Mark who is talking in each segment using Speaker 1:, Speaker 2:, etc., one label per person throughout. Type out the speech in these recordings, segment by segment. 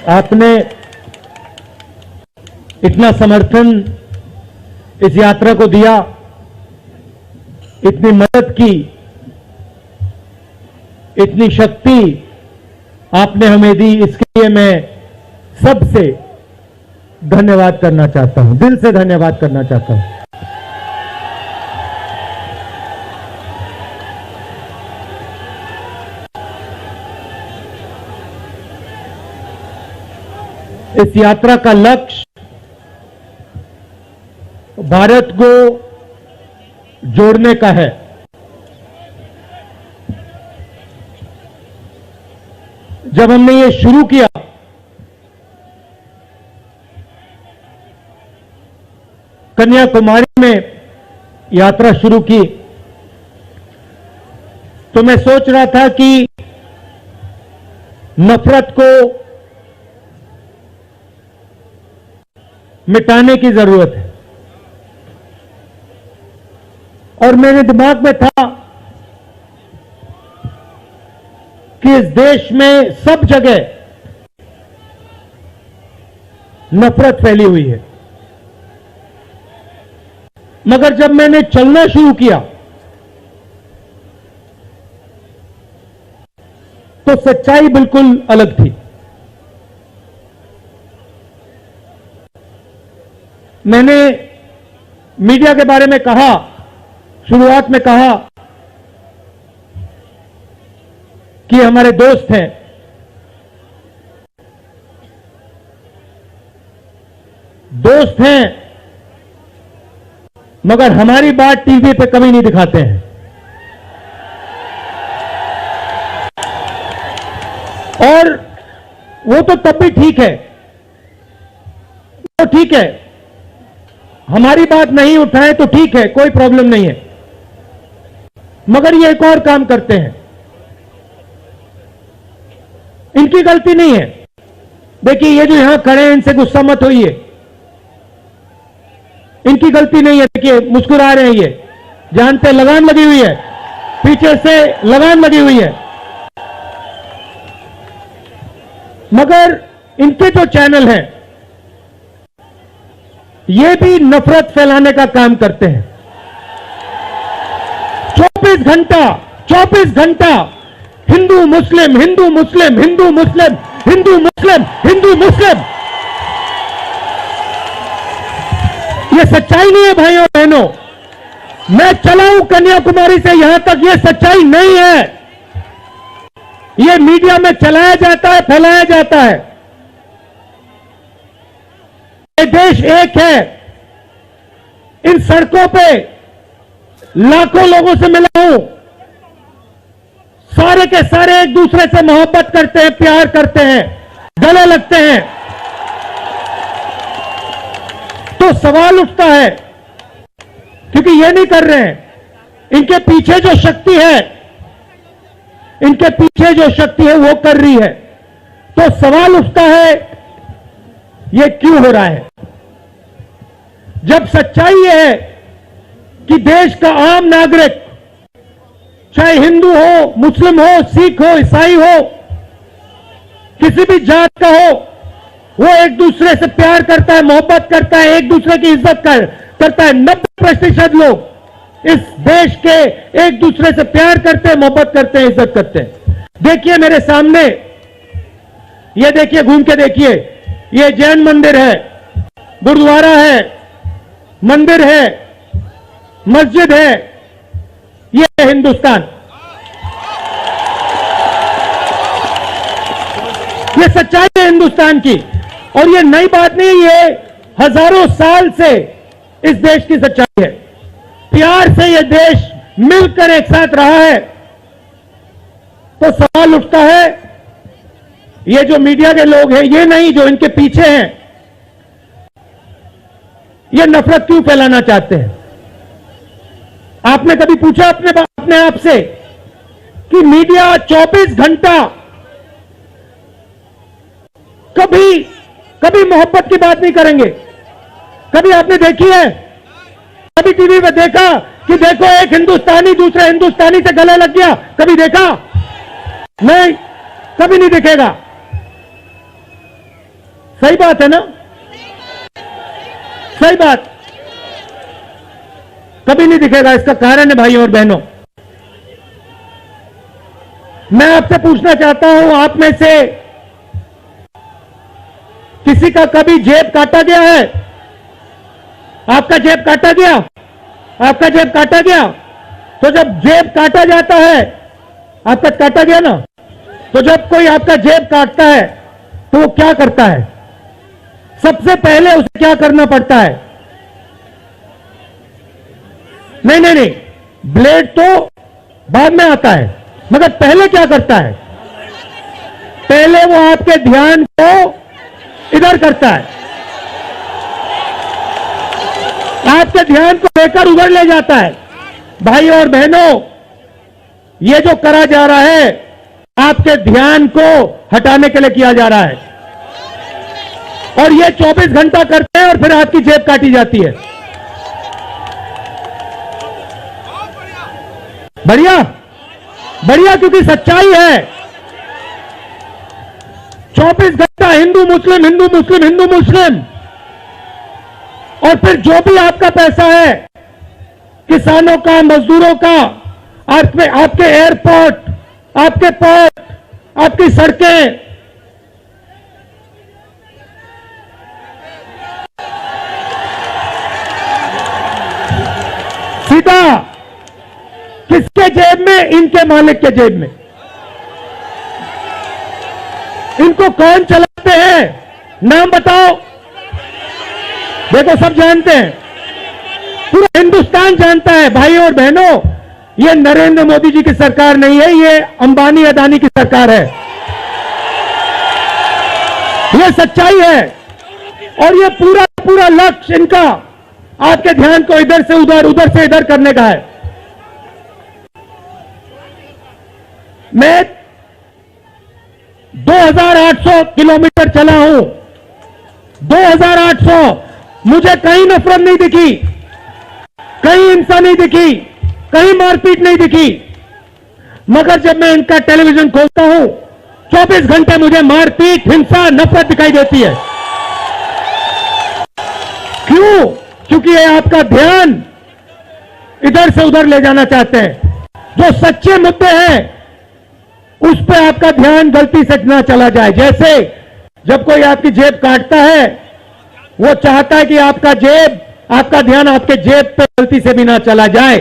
Speaker 1: आपने इतना समर्थन इस यात्रा को दिया, इतनी मदद की, इतनी शक्ति आपने हमें दी, इसके लिए मैं सबसे धन्यवाद करना चाहता हूं, दिल से धन्यवाद करना चाहता हूं। इस यात्रा का लक्ष्य भारत को जोड़ने का है। जब हमने ये शुरू किया कन्याकुमारी में यात्रा शुरू की, तो मैं सोच रहा था कि नफरत को मिटाने की जरूरत है, और मेरे दिमाग में था कि इस देश में सब जगह नफरत फैली हुई है। मगर जब मैंने चलना शुरू किया तो सच्चाई बिल्कुल अलग थी। मैंने मीडिया के बारे में कहा, शुरुआत में कहा कि हमारे दोस्त हैं, दोस्त हैं, मगर हमारी बात टीवी पे कभी नहीं दिखाते हैं। और वो तो तब भी ठीक है, वो ठीक है, हमारी बात नहीं उठाए तो ठीक है, कोई प्रॉब्लम नहीं है। मगर ये एक और काम करते हैं, इनकी गलती नहीं है। देखिए, ये जो यहां खड़े हैं, इनसे गुस्सा मत होइए, इनकी गलती नहीं है। देखिए, मुस्कुरा रहे हैं, ये जानते लगाम लगी हुई है, पीछे से लगाम लगी हुई है। मगर इनके जो चैनल हैं, ये भी नफरत फैलाने का काम करते हैं। 24 घंटा हिंदू मुस्लिम, हिंदू मुस्लिम, हिंदू मुस्लिम, हिंदू मुस्लिम, हिंदू मुस्लिम। ये सच्चाई नहीं है भाइयों बहनों। मैं चला हूं कन्याकुमारी से यहां तक, ये सच्चाई नहीं है। ये मीडिया में चलाया जाता है, फैलाया जाता है। ये देश एक है। इन सड़कों पे लाखों लोगों से मिला हूं, सारे के सारे एक दूसरे से मोहब्बत करते हैं, प्यार करते हैं, गले लगते हैं। तो सवाल उठता है, क्योंकि ये नहीं कर रहे हैं, इनके पीछे जो शक्ति है, इनके पीछे जो शक्ति है वो कर रही है। तो सवाल उठता है, ये क्यों हो रहा है? जब सच्चाई ये है कि देश का आम नागरिक, चाहे हिंदू हो, मुस्लिम हो, सिख हो, ईसाई हो, किसी भी जात का हो, वो एक दूसरे से प्यार करता है, मोहब्बत करता है, एक दूसरे की इज्जत करता है। 90% लोग इस देश के एक दूसरे से प्यार करते हैं, मोहब्बत करते हैं, इज्जत करते हैं। देखिए मेरे सामने, ये देखिए, घूम के देखिए, ये जैन मंदिर है, गुरुद्वारा है, मंदिर है, मस्जिद है, ये है हिंदुस्तान। ये सच्चाई है हिंदुस्तान की, और ये नई बात नहीं, ये हजारों साल से इस देश की सच्चाई है। प्यार से ये देश मिलकर एक साथ रहा है। तो सवाल उठता है, ये जो मीडिया के लोग हैं, ये नहीं, जो इनके पीछे हैं, ये नफरत क्यों फैलाना चाहते हैं? आपने कभी पूछा अपने आप से कि मीडिया 24 घंटा कभी मोहब्बत की बात नहीं करेंगे? कभी आपने देखी है? कभी टीवी में देखा कि देखो एक हिंदुस्तानी दूसरे हिंदुस्तानी से गले लग गया? कभी देखा? नहीं, कभी नहीं दिखेगा। सही बात है ना? सही बात। कभी नहीं दिखेगा। इसका कारण है भाइयों और बहनों, मैं आपसे पूछना चाहता हूं, आप में से किसी का कभी जेब काटा गया है? आपका जेब काटा गया? आपका जेब काटा गया? तो जब जेब काटा जाता है, आपका काटा गया ना, तो जब कोई आपका जेब काटता है तो वो क्या करता है? सबसे पहले उसे क्या करना पड़ता है? नहीं नहीं नहीं, ब्लेड तो बाद में आता है, मगर पहले क्या करता है? पहले वो आपके ध्यान को इधर करता है, आपके ध्यान को लेकर उधर ले जाता है। भाई और बहनों, ये जो करा जा रहा है आपके ध्यान को हटाने के लिए किया जा रहा है, और ये 24 घंटा करते हैं और फिर आपकी जेब काटी जाती है। बढ़िया बढ़िया, क्योंकि सच्चाई है। 24 घंटा हिंदू मुस्लिम, हिंदू मुस्लिम, हिंदू मुस्लिम, और फिर जो भी आपका पैसा है, किसानों का, मजदूरों का, आपके एयरपोर्ट, आपके पोर्ट, आपकी सड़कें, सीधा किसके जेब में? इनके मालिक के जेब में। इनको कौन चलाते हैं? नाम बताओ। देखो, सब जानते हैं, पूरा हिंदुस्तान जानता है। भाइयों और बहनों, ये नरेंद्र मोदी जी की सरकार नहीं है, ये अंबानी अदानी की सरकार है। ये सच्चाई है, और ये पूरा पूरा लक्ष्य इनका आपके ध्यान को इधर से उधर, उधर से इधर करने का है। मैं 2800 किलोमीटर चला हूं, 2800, मुझे कहीं नफरत नहीं दिखी, कहीं हिंसा नहीं दिखी, कहीं मारपीट नहीं दिखी। मगर जब मैं इनका टेलीविजन खोलता हूं, 24 घंटे मुझे मारपीट, हिंसा, नफरत दिखाई देती है। क्यों? क्योंकि ये आपका ध्यान इधर से उधर ले जाना चाहते हैं। जो सच्चे मुद्दे हैं उस पर आपका ध्यान गलती से ना चला जाए। जैसे जब कोई आपकी जेब काटता है, वो चाहता है कि आपका ध्यान आपके जेब पे गलती से भी ना चला जाए।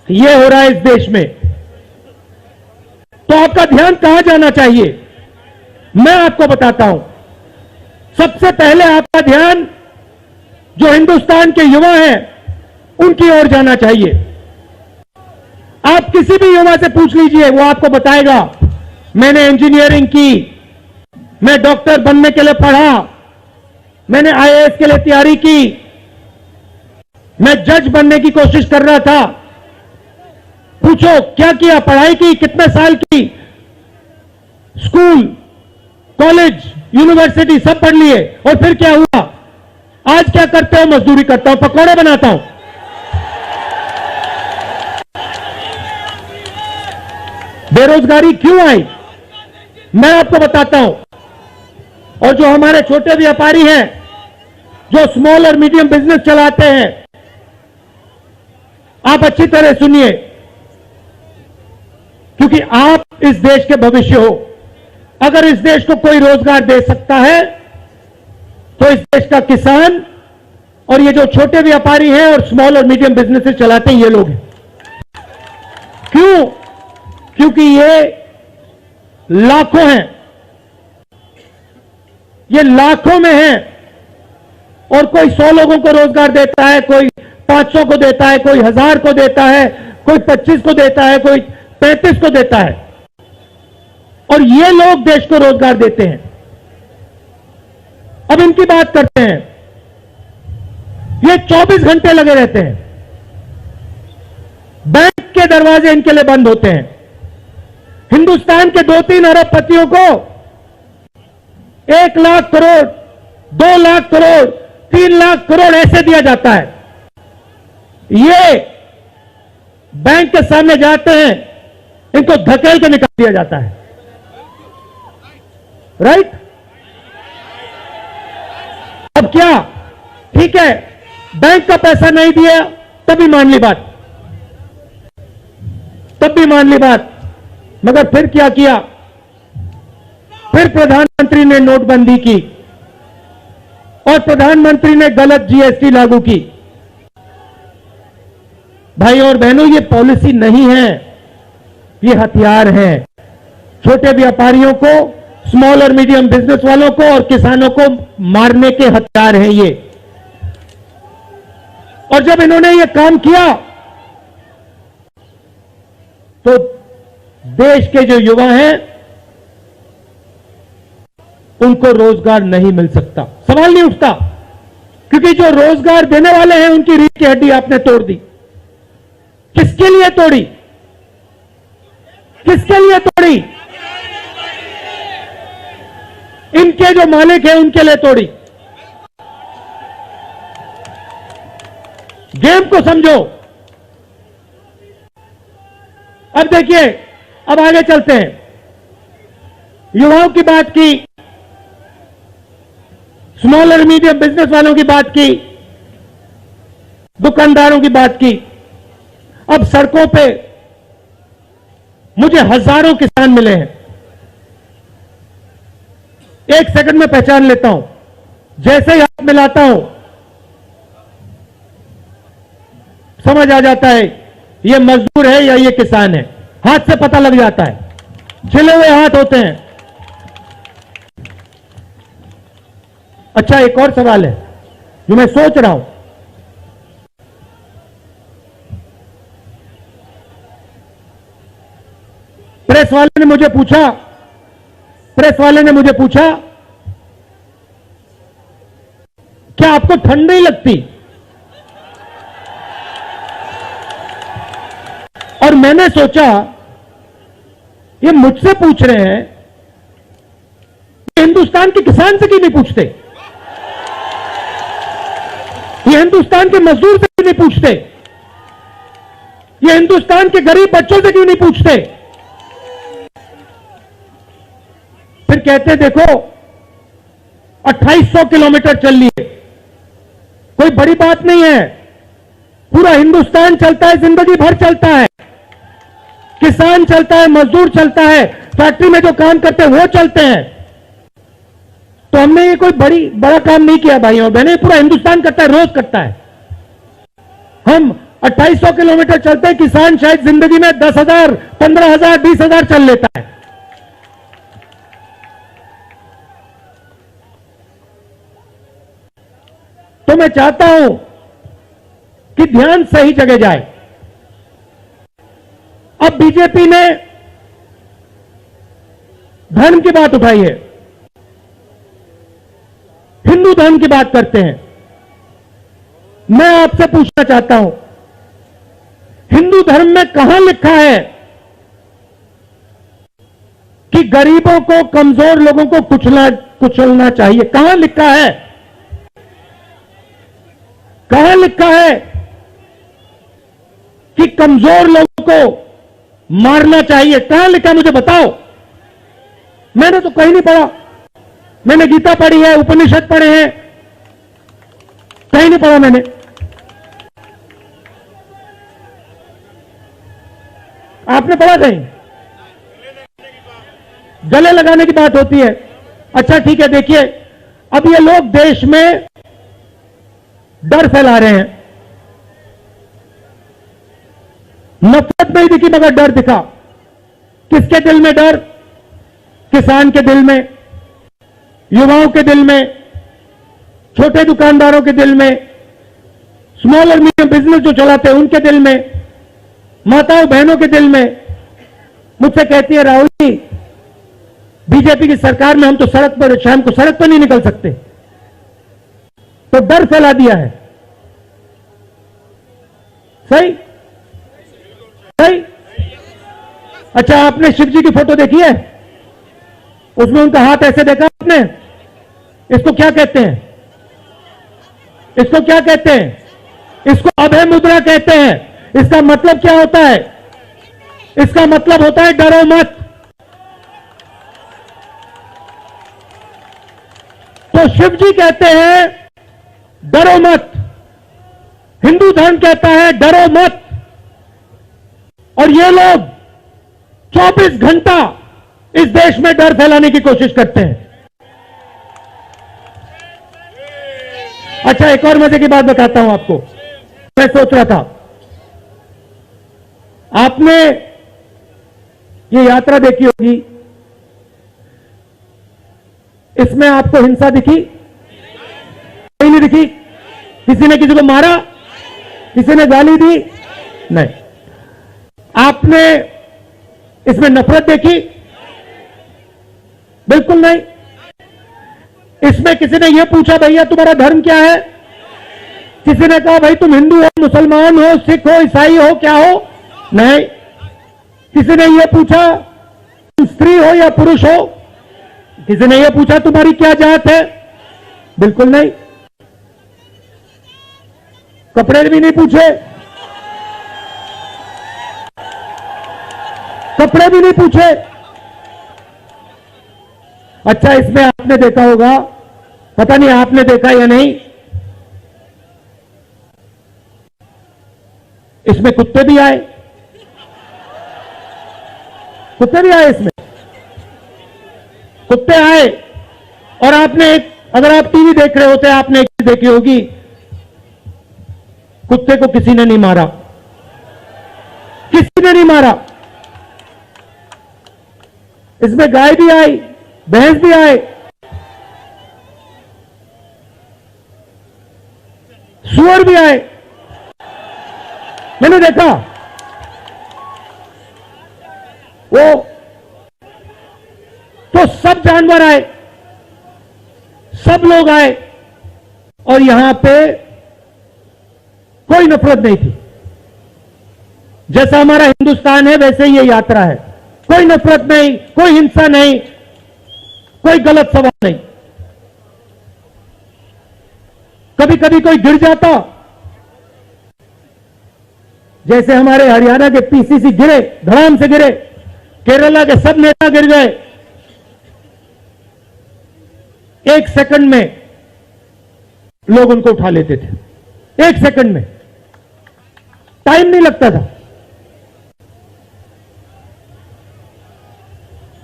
Speaker 1: ये हो रहा है इस देश में। तो आपका ध्यान कहां जाना चाहिए? मैं आपको बताता हूं। सबसे पहले आपका ध्यान जो हिंदुस्तान के युवा हैं उनकी ओर जाना चाहिए। आप किसी भी युवा से पूछ लीजिए, वो आपको बताएगा, मैंने इंजीनियरिंग की, मैं डॉक्टर बनने के लिए पढ़ा, मैंने आईएएस के लिए तैयारी की, मैं जज बनने की कोशिश कर रहा था। पूछो क्या किया? पढ़ाई की, कितने साल की, स्कूल, कॉलेज, यूनिवर्सिटी सब पढ़ लिए, और फिर क्या हुआ? आज क्या करते हो? मजदूरी करता हूं, पकौड़े बनाता हूं। बेरोजगारी क्यों आई? मैं आपको बताता हूं। और जो हमारे छोटे व्यापारी हैं, जो स्मॉल और मीडियम बिजनेस चलाते हैं, आप अच्छी तरह सुनिए, क्योंकि आप इस देश के भविष्य हो। अगर इस देश को कोई रोजगार दे सकता है तो इस देश का किसान और ये जो छोटे व्यापारी हैं और स्मॉल और मीडियम बिजनेसेस चलाते हैं, ये लोग हैं। क्यों? क्योंकि ये लाखों हैं, ये लाखों में हैं, और कोई 100 लोगों को रोजगार देता है, कोई 500 को देता है, कोई 1000 को देता है, कोई 25 को देता है, कोई 35 को देता है, और ये लोग देश को रोजगार देते हैं। अब इनकी बात करते हैं। ये 24 घंटे लगे रहते हैं, बैंक के दरवाजे इनके लिए बंद होते हैं। हिंदुस्तान के 2-3 अरबपतियों को 1 लाख करोड़, 2 लाख करोड़, 3 लाख करोड़ ऐसे दिया जाता है। ये बैंक के सामने जाते हैं, इनको धकेल के निकाल दिया जाता है। राइट? अब क्या, ठीक है, बैंक का पैसा नहीं दिया तभी मान ली बात, तब भी मान ली बात, मगर फिर क्या किया, फिर प्रधानमंत्री ने नोटबंदी की और प्रधानमंत्री ने गलत जीएसटी लागू की। भाई और बहनों, ये पॉलिसी नहीं है, ये हथियार है। छोटे व्यापारियों को, स्मॉल और मीडियम बिजनेस वालों को और किसानों को मारने के हथियार हैं ये। और जब इन्होंने ये काम किया तो देश के जो युवा हैं उनको रोजगार नहीं मिल सकता, सवाल नहीं उठता, क्योंकि जो रोजगार देने वाले हैं उनकी रीढ़ की हड्डी आपने तोड़ दी। किसके लिए तोड़ी, किसके लिए तोड़ी? इनके जो मालिक हैं उनके लिए तोड़ी। गेम को समझो। अब देखिए, अब आगे चलते हैं। युवाओं की बात की, स्मॉल और मीडियम बिजनेस वालों की बात की, दुकानदारों की बात की। अब सड़कों पे मुझे हजारों किसान मिले हैं, एक सेकंड में पहचान लेता हूं, जैसे ही हाथ मिलाता हूं समझ आ जाता है ये मजदूर है या ये किसान है, हाथ से पता लग जाता है, छिले हुए हाथ होते हैं। अच्छा, एक और सवाल है जो मैं सोच रहा हूं, प्रेस वाले ने मुझे पूछा क्या आपको ठंड नहीं लगती? और मैंने सोचा ये मुझसे पूछ रहे हैं, हिंदुस्तान के किसान से क्यों नहीं पूछते, ये हिंदुस्तान के मजदूर से क्यों नहीं पूछते, ये हिंदुस्तान के गरीब बच्चों से क्यों नहीं पूछते? फिर कहते देखो 2800 किलोमीटर चल लिए, कोई बड़ी बात नहीं है, पूरा हिंदुस्तान चलता है, जिंदगी भर चलता है, किसान चलता है, मजदूर चलता है, फैक्ट्री में जो काम करते हैं वो चलते हैं। तो हमने ये कोई बड़ा काम नहीं किया भाई और बहनें, पूरा हिंदुस्तान करता है, रोज करता है। हम 2800 किलोमीटर चलते हैं, किसान शायद जिंदगी में 10,000, 15,000, 20,000 चल लेता है। तो मैं चाहता हूं कि ध्यान सही जगह जाए। अब बीजेपी ने धर्म की बात उठाई है, हिंदू धर्म की बात करते हैं। मैं आपसे पूछना चाहता हूं, हिंदू धर्म में कहां लिखा है कि गरीबों को, कमजोर लोगों को कुचलना चाहिए? कहां लिखा है? कहां लिखा है कि कमजोर लोगों को मारना चाहिए? कहां लिखा है मुझे बताओ। मैंने तो कहीं नहीं पढ़ा, मैंने गीता पढ़ी है, उपनिषद पढ़े हैं, कहीं नहीं पढ़ा मैंने। आपने पढ़ा कहीं? गले लगाने की बात होती है। अच्छा ठीक है, देखिए अब ये लोग देश में डर फैला रहे हैं, नफरत नहीं दिखी मगर डर दिखा। किसके दिल में डर? किसान के दिल में, युवाओं के दिल में, छोटे दुकानदारों के दिल में, स्मॉल और मीडियम बिजनेस जो चलाते हैं उनके दिल में, माताओं बहनों के दिल में। मुझसे कहती है राहुल जी, बीजेपी की सरकार में हम तो सड़क पर, शाम को सड़क पर नहीं निकल सकते, तो डर फैला दिया है। सही सही। अच्छा, आपने शिव जी की फोटो देखी है? उसमें उनका हाथ ऐसे देखा आपने? इसको क्या कहते हैं? इसको क्या कहते हैं? इसको अभय मुद्रा कहते हैं। इसका मतलब क्या होता है? इसका मतलब होता है डरो मत। तो शिव जी कहते हैं डरो मत। हिंदू धर्म कहता है डरो मत। और ये लोग 24 घंटा इस देश में डर फैलाने की कोशिश करते हैं। अच्छा, एक और मजे की बात बताता हूं आपको। मैं सोच रहा था, आपने ये यात्रा देखी होगी, इसमें आपको हिंसा दिखी? नहीं दिखी? किसी ने किसी को मारा? किसी ने गाली दी? नहीं। आपने इसमें नफरत देखी? बिल्कुल नहीं। इसमें किसी ने यह पूछा भैया तुम्हारा धर्म क्या है? किसी ने कहा भाई तुम हिंदू हो, मुसलमान हो, सिख हो, ईसाई हो, क्या हो? नहीं। किसी ने यह पूछा तुम स्त्री हो या पुरुष हो? किसी ने यह पूछा तुम्हारी क्या जात है? बिल्कुल नहीं। कपड़े भी नहीं पूछे, कपड़े भी नहीं पूछे। अच्छा, इसमें आपने देखा होगा, पता नहीं आपने देखा या नहीं, इसमें कुत्ते भी आए। कुत्ते भी आए इसमें, कुत्ते आए। और आपने एक, अगर आप टीवी देख रहे होते, आपने एक चीज देखी होगी, कुत्ते को किसी ने नहीं मारा, किसी ने नहीं मारा। इसमें गाय भी आई, भैंस भी आए, सुअर भी आए। मैंने देखा वो, तो सब जानवर आए, सब लोग आए, और यहां पे कोई नफरत नहीं थी। जैसा हमारा हिंदुस्तान है वैसे ही ये यात्रा है। कोई नफरत नहीं, कोई हिंसा नहीं, कोई गलत सवाल नहीं। कभी कभी कोई गिर जाता, जैसे हमारे हरियाणा के पीसीसी गिरे, धड़ाम से गिरे, केरला के सब नेता गिर गए, 1 सेकंड में लोग उनको उठा लेते थे। 1 सेकंड में, टाइम नहीं लगता था।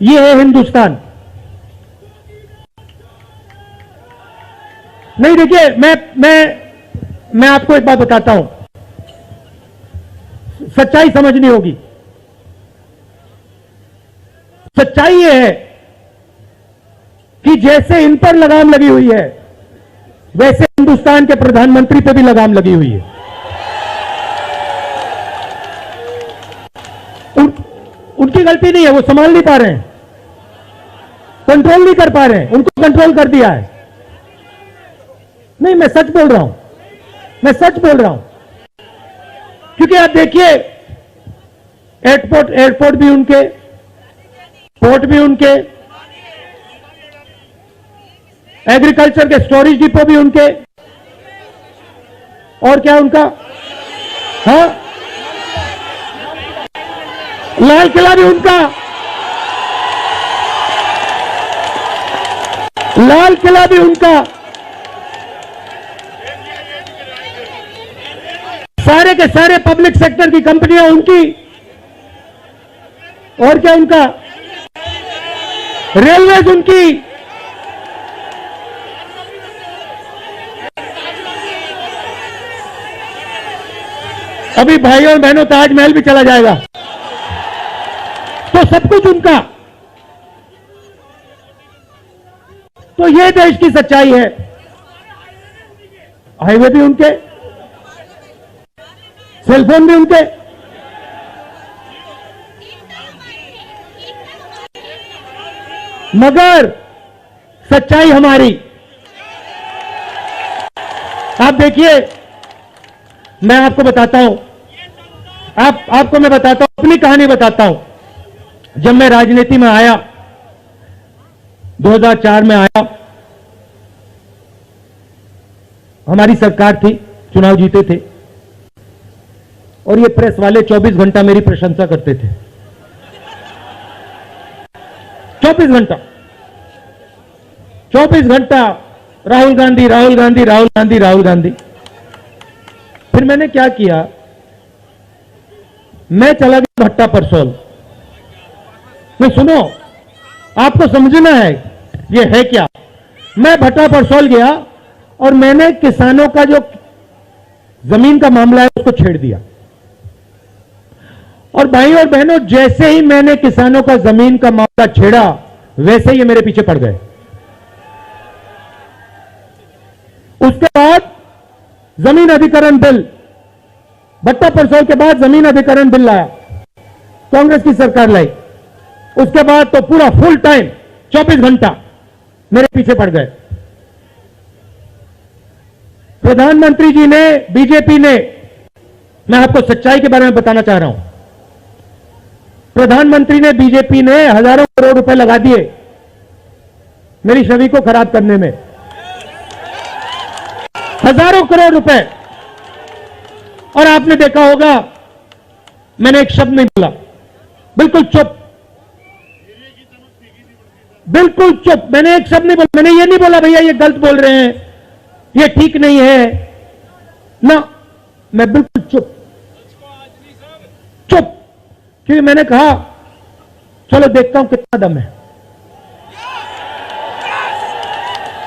Speaker 1: ये है हिंदुस्तान। नहीं, देखिए, मैं आपको एक बात बताता हूं, सच्चाई समझनी होगी। सच्चाई ये है कि जैसे इन पर लगाम लगी हुई है, वैसे हिंदुस्तान के प्रधानमंत्री पे भी लगाम लगी हुई है। उनकी गलती नहीं है, वो संभाल नहीं पा रहे हैं, कंट्रोल नहीं कर पा रहे हैं, उनको कंट्रोल कर दिया है। नहीं, मैं सच बोल रहा हूं, मैं सच बोल रहा हूं। क्योंकि आप देखिए, एयरपोर्ट भी उनके, पोर्ट भी उनके, एग्रीकल्चर के स्टोरेज डिपो भी उनके, और क्या उनका, हाँ, लाल किला भी उनका, लाल किला भी उनका, सारे के सारे पब्लिक सेक्टर की कंपनियां उनकी, और क्या उनका, रेलवेज उनकी, अभी भाइयों और बहनों ताजमहल भी चला जाएगा, तो सब कुछ उनका। तो ये देश की सच्चाई है। हाईवे भी उनके, सेलफोन भी उनके, मगर सच्चाई हमारी। आप देखिए, मैं आपको बताता हूं, आपको मैं बताता हूं, अपनी कहानी बताता हूं। जब मैं राजनीति में आया, 2004 में आया, हमारी सरकार थी, चुनाव जीते थे, और ये प्रेस वाले 24 घंटा मेरी प्रशंसा करते थे। 24 घंटा राहुल गांधी, राहुल गांधी, राहुल गांधी, राहुल गांधी। फिर मैंने क्या किया, मैं चला गया भट्टा परसोल में। सुनो, आपको समझना है ये है क्या। मैं भट्टा परसोल गया और मैंने किसानों का जो जमीन का मामला है उसको छेड़ दिया। और भाई और बहनों, जैसे ही मैंने किसानों का जमीन का मामला छेड़ा, वैसे ही ये मेरे पीछे पड़ गए। उसके बाद जमीन अधिकरण बिल, भट्टा परसोल के बाद जमीन अधिकरण बिल लाया, कांग्रेस की सरकार लाई। उसके बाद तो पूरा फुल टाइम 24 घंटा मेरे पीछे पड़ गए। प्रधानमंत्री जी ने, बीजेपी ने, मैं आपको सच्चाई के बारे में बताना चाह रहा हूं, प्रधानमंत्री ने, बीजेपी ने हजारों करोड़ रुपए लगा दिए मेरी छवि को खराब करने में। हजारों करोड़ रुपए। और आपने देखा होगा, मैंने एक शब्द नहीं बोला, बिल्कुल चुप, बिल्कुल चुप। मैंने एक शब्द नहीं बोला। मैंने ये नहीं बोला भैया ये गलत बोल रहे हैं, ये ठीक नहीं है ना, मैं बिल्कुल चुप, चुप। क्योंकि मैंने कहा चलो देखता हूं कितना दम है,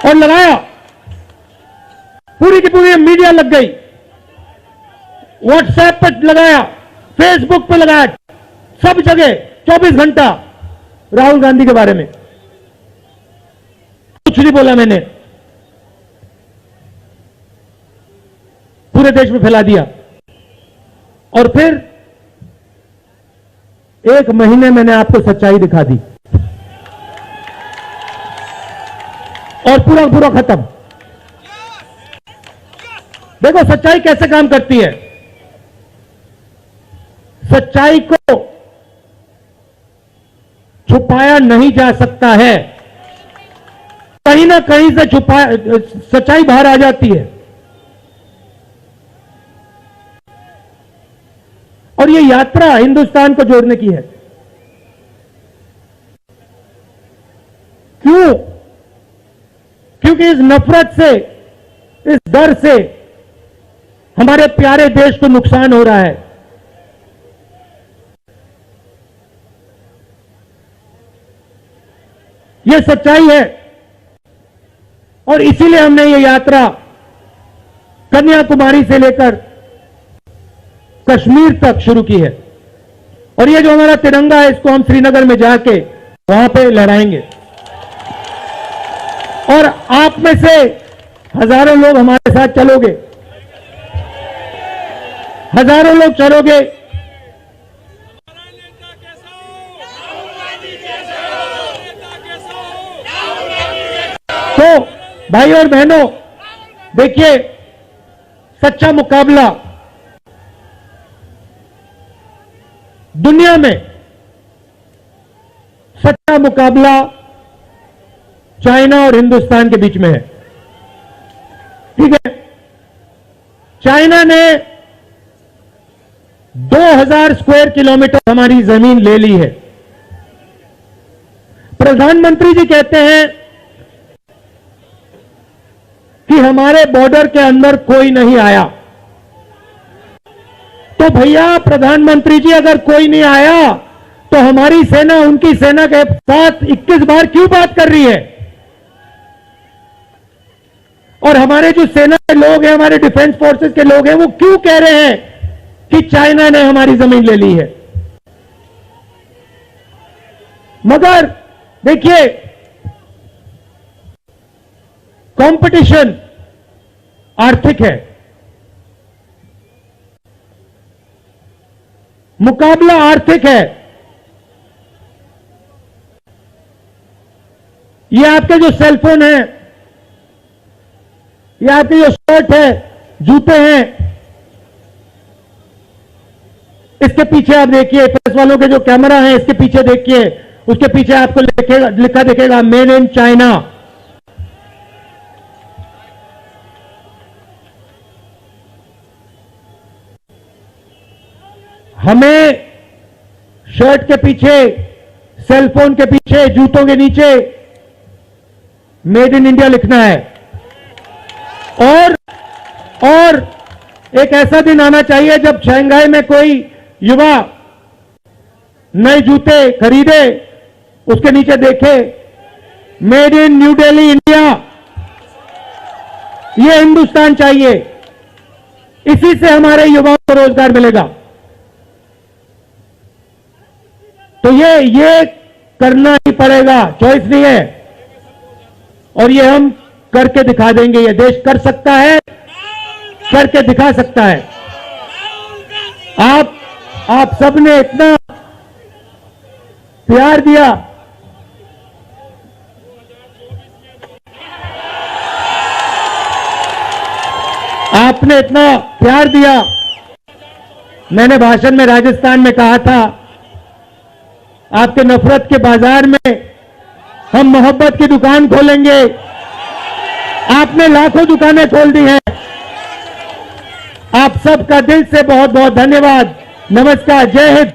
Speaker 1: और लगाया। पूरी की पूरी मीडिया लग गई, व्हाट्सएप पर लगाया, फेसबुक पर लगाया, सब जगह 24 घंटा राहुल गांधी के बारे में। कुछ नहीं बोला मैंने, पूरे देश में फैला दिया। और फिर एक महीने मैंने आपको सच्चाई दिखा दी और पूरा पूरा खत्म। देखो सच्चाई कैसे काम करती है। सच्चाई को छुपाया नहीं जा सकता है, कहीं ना कहीं से सच्चाई बाहर आ जाती है। और ये यात्रा हिंदुस्तान को जोड़ने की है। क्यों? क्योंकि इस नफरत से, इस डर से हमारे प्यारे देश को नुकसान हो रहा है। यह सच्चाई है और इसीलिए हमने ये यात्रा कन्याकुमारी से लेकर कश्मीर तक शुरू की है। और ये जो हमारा तिरंगा है, इसको हम श्रीनगर में जाके वहां पे लहराएंगे। और आप में से हजारों लोग हमारे साथ चलोगे, हजारों लोग चलोगे। तो भाई और बहनों, देखिए सच्चा मुकाबला दुनिया में, सच्चा मुकाबला चाइना और हिंदुस्तान के बीच में है। ठीक है, चाइना ने 2000 स्क्वायर किलोमीटर हमारी जमीन ले ली है। प्रधानमंत्री जी कहते हैं कि हमारे बॉर्डर के अंदर कोई नहीं आया। तो भैया प्रधानमंत्री जी, अगर कोई नहीं आया तो हमारी सेना उनकी सेना के साथ 21 बार क्यों बात कर रही है? और हमारे जो सेना के लोग हैं, हमारे डिफेंस फोर्सेस के लोग हैं, वो क्यों कह रहे हैं कि चाइना ने हमारी जमीन ले ली है? मगर देखिए, कंपटीशन आर्थिक है, मुकाबला आर्थिक है। ये आपके जो सेलफोन है, ये आपके जो शर्ट है, जूते हैं, इसके पीछे आप देखिए, प्रेस वालों के जो कैमरा है, इसके पीछे देखिए, उसके पीछे आपको लिखा दिखेगा मेड इन चाइना। हमें शर्ट के पीछे, सेलफोन के पीछे, जूतों के नीचे मेड इन इंडिया लिखना है। और एक ऐसा दिन आना चाहिए जब शंघाई में कोई युवा नए जूते खरीदे, उसके नीचे देखे made in new Delhi India. ये हिंदुस्तान चाहिए, इसी से हमारे युवाओं को रोजगार मिलेगा। तो ये करना ही पड़ेगा, चॉइस नहीं है। और ये हम करके दिखा देंगे। ये देश कर सकता है, करके दिखा सकता है। आप सबने इतना प्यार दिया, आपने इतना प्यार दिया। मैंने भाषण में राजस्थान में कहा था, आपके नफरत के बाजार में हम मोहब्बत की दुकान खोलेंगे। आपने लाखों दुकानें खोल दी हैं। आप सबका दिल से बहुत बहुत धन्यवाद। नमस्कार, जय हिंद।